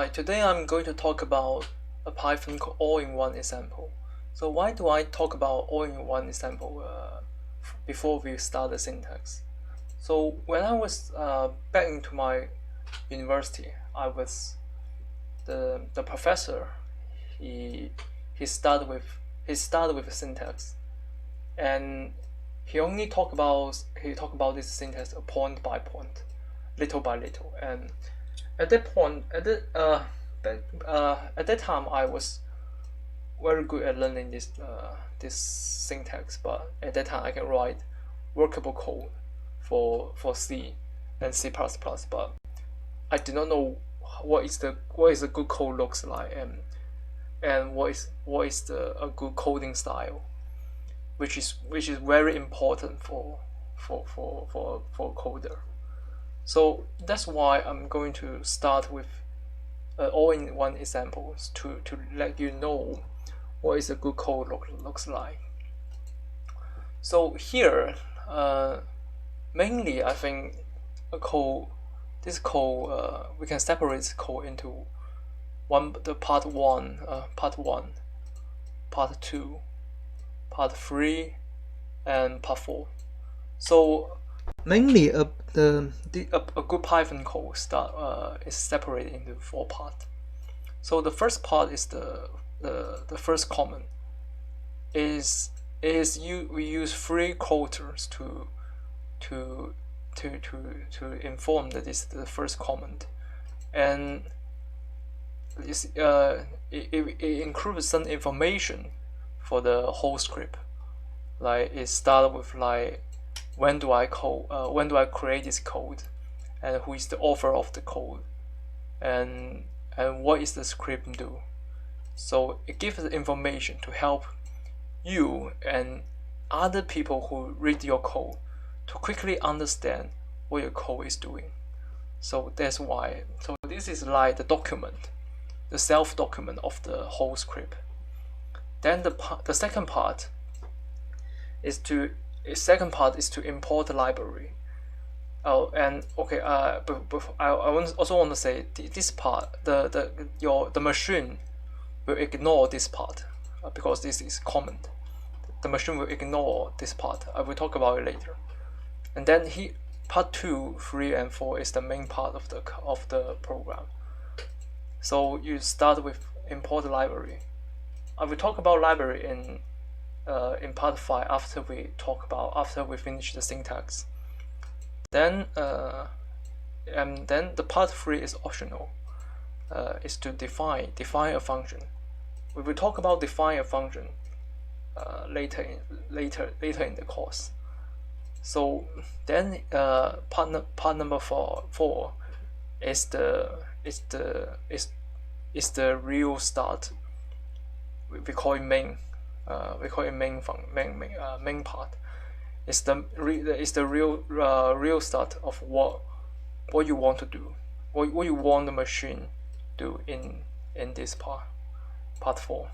Hi, today I'm going to talk about a Python all-in-one example. So why do I talk about all-in-one example before we start the syntax? So when I was back into my university, I was the professor. He he started with a syntax, and he talked about this syntax point by point, little by little, and at that point, at that time, I was very good at learning this syntax. But at that time, I can write workable code for C and C++. But I did not know what is a good code looks like, and what is a good coding style, which is very important for a coder. So that's why I'm going to start with all-in-one examples to let you know what is a good code looks like. So here, mainly I think this code we can separate this code into part one, part two, part three, and part four. So mainly a good Python code is separated into four parts. So the first part is the first command. We use three quotes to inform that this is the first command, and it includes some information for the whole script. Like it starts with like when do I create this code, and who is the author of the code, and what is the script do. So it gives information to help you and other people who read your code to quickly understand what your code is doing. So that's why. So this is like the document, the self document of the whole script. Then the second part is to import the library. Oh, and okay. But I also want to say this part, the machine will ignore this part because this is common. The machine will ignore this part. I will talk about it later. And then part 2, 3, and 4 is the main part of the program. So you start with import library. I will talk about library in part 5 after we finish the syntax. Then the part 3 is optional. Is to define a function. We will talk about define a function later in the course. So then part number 4 is the real start. We call it main. We call it main part. It's the real start of what you want to do, what you want the machine do in this part 4.